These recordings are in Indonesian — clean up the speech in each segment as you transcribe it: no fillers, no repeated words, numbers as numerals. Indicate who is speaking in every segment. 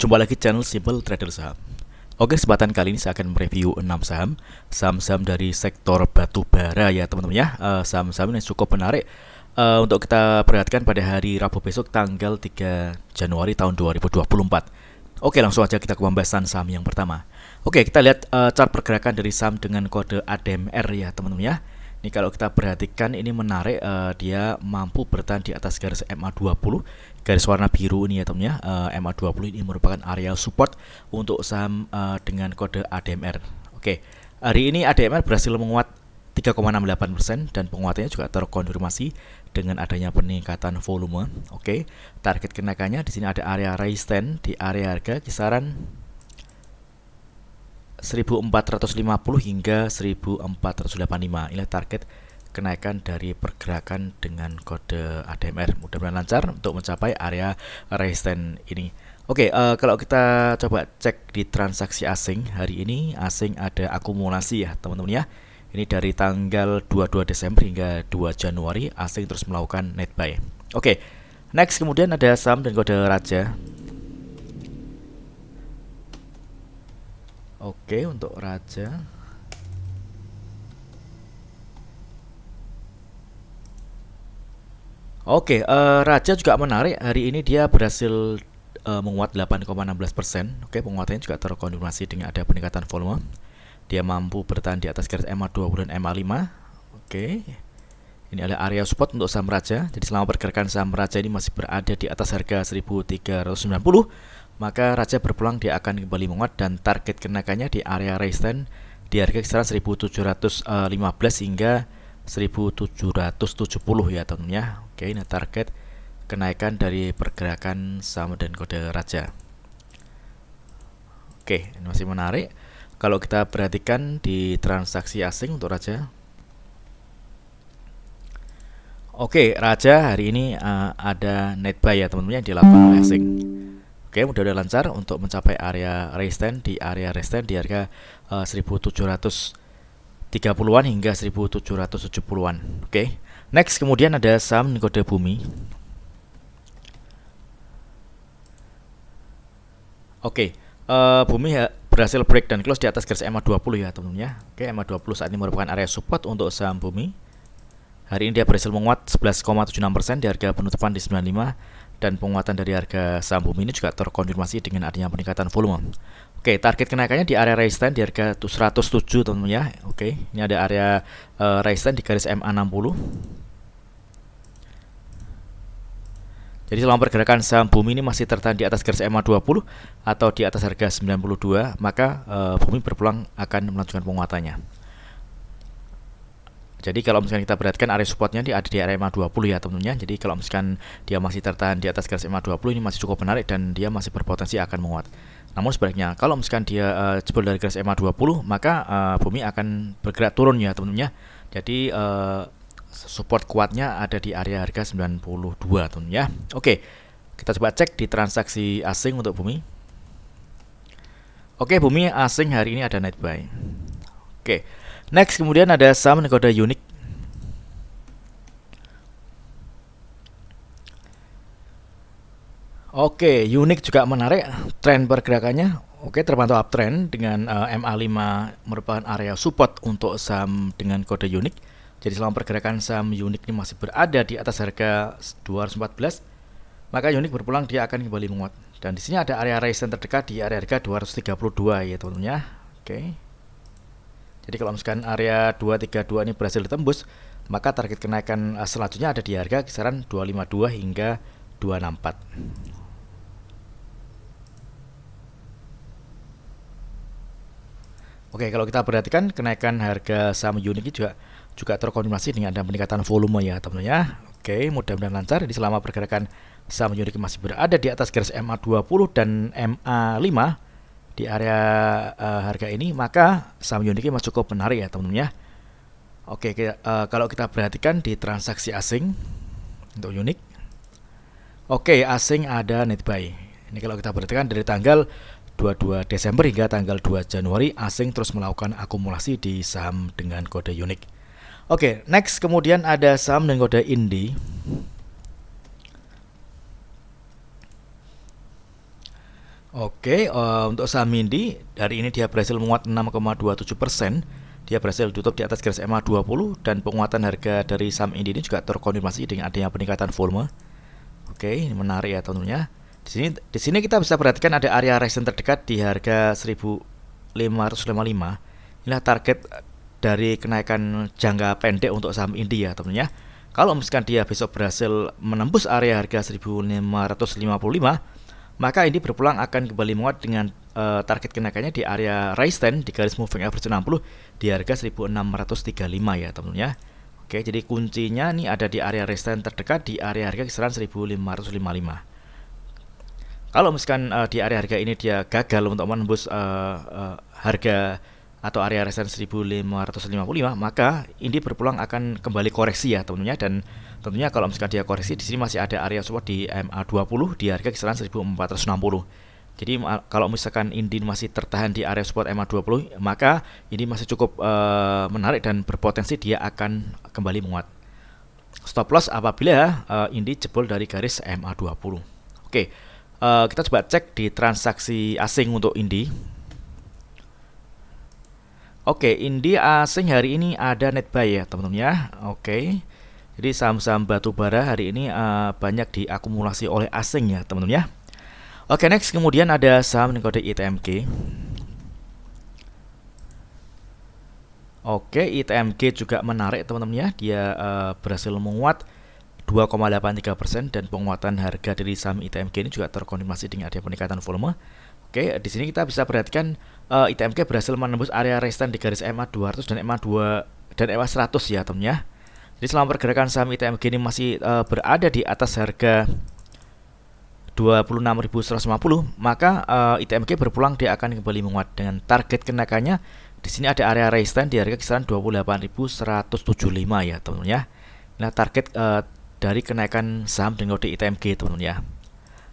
Speaker 1: Jumpa lagi channel Simple Trader Saham. Oke, kesempatan kali ini saya akan mereview 6 saham dari sektor batu bara ya teman-teman ya. Saham-saham yang cukup menarik untuk kita perhatikan pada hari Rabu besok tanggal 3 Januari tahun 2024. Oke, langsung aja kita ke pembahasan saham yang pertama. Oke, kita lihat chart pergerakan dari saham dengan kode ADMR ya teman-teman ya. Ini kalau kita perhatikan ini menarik, dia mampu bertahan di atas garis MA20, garis warna biru ini ya teman ya. MA20 ini merupakan area support untuk saham dengan kode ADMR. Oke, hari ini ADMR berhasil menguat 3,68% dan penguatannya juga terkonfirmasi dengan adanya peningkatan volume. Oke, target kenaikannya di sini ada area resistance di area harga kisaran 1450 hingga 1485. Inilah target kenaikan dari pergerakan dengan kode ADMR. Mudah-mudahan lancar untuk mencapai area resistance ini. Oke, kalau kita coba cek di transaksi asing hari ini, asing ada akumulasi ya teman-teman ya. Ini dari tanggal 22 Desember hingga 2 Januari asing terus melakukan net buy. Oke, next kemudian ada saham dan kode Raja. Oke, untuk Raja. Oke, Raja juga menarik. Hari ini dia berhasil menguat 8,16%. Oke, penguatannya juga terkonfirmasi dengan ada peningkatan volume. Dia mampu bertahan di atas garis MA20 dan MA5. Oke. Ini adalah area support untuk saham Raja. Jadi selama pergerakan saham Raja ini masih berada di atas harga 1390, maka Raja berpeluang dia akan kembali menguat dan target kenaikannya di area resistance di harga kisaran 1715 hingga 1770 ya teman-teman ya. Oke, ini target kenaikan dari pergerakan saham dan kode Raja. Oke, ini masih menarik. Kalau kita perhatikan di transaksi asing untuk Raja. Oke, Raja hari ini ada net buy ya teman-teman yang dilakukan oleh asing. Oke, mudah-mudahan lancar untuk mencapai area resistance di harga 1730-an hingga 1770-an. Oke. Next kemudian ada saham kode Bumi. Oke, Bumi berhasil break dan close di atas garis MA20 ya teman-teman ya. Oke, MA20 saat ini merupakan area support untuk saham Bumi. Hari ini dia berhasil menguat 11,76% di harga penutupan di 95 dan penguatan dari harga saham Bumi ini juga terkonfirmasi dengan adanya peningkatan volume. Oke, target kenaikannya di area resistance di harga 107 teman-teman ya. Oke, ini ada area resistance di garis MA60. Jadi selama pergerakan saham Bumi ini masih tertahan di atas garis MA20 atau di atas harga 92, maka Bumi berpeluang akan melanjutkan penguatannya. Jadi kalau misalkan kita perhatikan area supportnya dia ada di area MA20 ya teman-teman ya. Jadi kalau misalkan dia masih tertahan di atas garis MA20 ini masih cukup menarik dan dia masih berpotensi akan menguat. Namun sebaliknya kalau misalkan dia jebol dari garis MA20 maka Bumi akan bergerak turun ya teman-teman ya. Jadi support kuatnya ada di area harga 92 teman-teman ya. Oke, kita coba cek di transaksi asing untuk Bumi. Oke, Bumi asing hari ini ada net buy. Oke. Next kemudian ada saham kode Unique. Oke, Unique juga menarik tren pergerakannya. Oke, terpantau uptrend dengan MA5 merupakan area support untuk saham dengan kode Unique. Jadi selama pergerakan saham Unique ini masih berada di atas harga 214, maka Unique berpeluang dia akan kembali menguat. Dan di sini ada area resistance terdekat di area harga 232 ya teman-teman ya. Oke. Jadi kalau misalkan area 232 ini berhasil ditembus, maka target kenaikan selanjutnya ada di harga kisaran 252 hingga 264. Oke, kalau kita perhatikan kenaikan harga saham Unique juga terkonfirmasi dengan ada peningkatan volume ya teman-teman ya. Oke, mudah-mudahan lancar. Jadi selama pergerakan saham Unique masih berada di atas garis MA20 dan MA5 di area harga ini, maka saham Unique masih cukup menarik ya teman-teman ya. Oke, kalau kita perhatikan di transaksi asing untuk Unique. Oke, asing ada net buy. Ini kalau kita perhatikan dari tanggal 22 Desember hingga tanggal 2 Januari asing terus melakukan akumulasi di saham dengan kode Unique. Oke, next kemudian ada saham dengan kode Indi. Oke, untuk saham Indi hari ini dia berhasil menguat 6,27%. Dia berhasil tutup di atas garis EMA 20 dan penguatan harga dari saham Indi ini juga terkonfirmasi dengan adanya peningkatan volume. Oke, ini menarik ya tentunya. Di sini kita bisa perhatikan ada area resistance terdekat di harga 1555. Inilah target dari kenaikan jangka pendek untuk saham Indi ya tentunya. Kalau misalkan dia besok berhasil menembus area harga 1555, maka ini berpeluang akan kembali menguat dengan target kenaikannya di area resistance di garis moving average 60 di harga 1635 ya tentunya. Oke, jadi kuncinya nih ada di area resistance terdekat di area harga kisaran 1555. Kalau misalkan di area harga ini dia gagal untuk menembus harga atau area resistance 1555, maka ini berpeluang akan kembali koreksi ya tentunya. Dan tentunya kalau misalkan dia koreksi, di sini masih ada area support di MA20 di harga kisaran 1460. Jadi kalau misalkan Indi masih tertahan di area support MA20, maka ini masih cukup menarik dan berpotensi dia akan kembali menguat. Stop loss apabila Indi jebol dari garis MA20. Oke, kita coba cek di transaksi asing untuk Indi. Oke, Indi asing hari ini ada net buy ya teman-teman ya. Oke, jadi saham-saham batubara hari ini banyak diakumulasi oleh asing ya teman-teman ya. Oke, next kemudian ada saham dengan kode ITMG. Oke, ITMG juga menarik teman-teman ya. Dia berhasil menguat 2,83% dan penguatan harga dari saham ITMG ini juga terkonfirmasi dengan adanya peningkatan volume. Oke, di sini kita bisa perhatikan ITMG berhasil menembus area resistance di garis MA 200 dan MA 2 dan MA 100 ya teman ya. Jadi selama pergerakan saham ITMG ini masih berada di atas harga 26.150, maka ITMG berpulang dia akan kembali menguat dengan target kenaikannya. Di sini ada area resistance di harga kisaran 28.175 ya teman-teman ya. Nah, target dari kenaikan saham dengan kode ITMG teman-teman ya.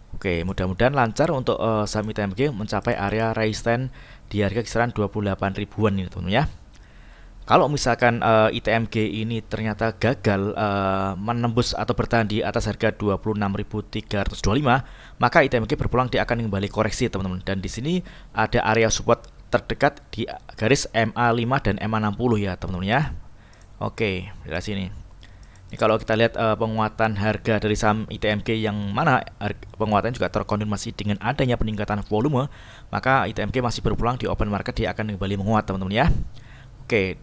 Speaker 1: Oke, mudah-mudahan lancar untuk saham ITMG mencapai area resistance di harga kisaran 28 ribuan ini teman-teman ya. Kalau misalkan ITMG ini ternyata gagal menembus atau bertahan di atas harga 26.325, maka ITMG berpulang dia akan kembali koreksi teman-teman. Dan di sini ada area support terdekat di garis MA5 dan MA60 ya teman-teman ya. Oke, dari sini. Ini kalau kita lihat penguatan harga dari saham ITMG yang mana penguatan juga terkonfirmasi dengan adanya peningkatan volume, maka ITMG masih berpulang di open market dia akan kembali menguat teman-teman ya. Oke,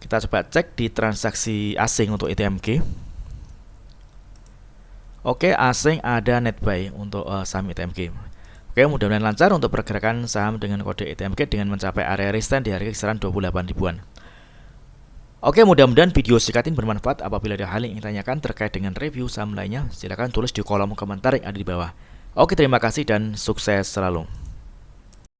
Speaker 1: kita coba cek di transaksi asing untuk ITMG. Oke, asing ada net buy untuk saham ITMG. Oke, mudah-mudahan lancar untuk pergerakan saham dengan kode ITMG dengan mencapai area resistance di harga kisaran 28 ribuan. Oke, mudah-mudahan video singkat ini bermanfaat. Apabila ada hal yang ingin tanyakan terkait dengan review saham lainnya, silakan tulis di kolom komentar yang ada di bawah. Oke, terima kasih dan sukses selalu.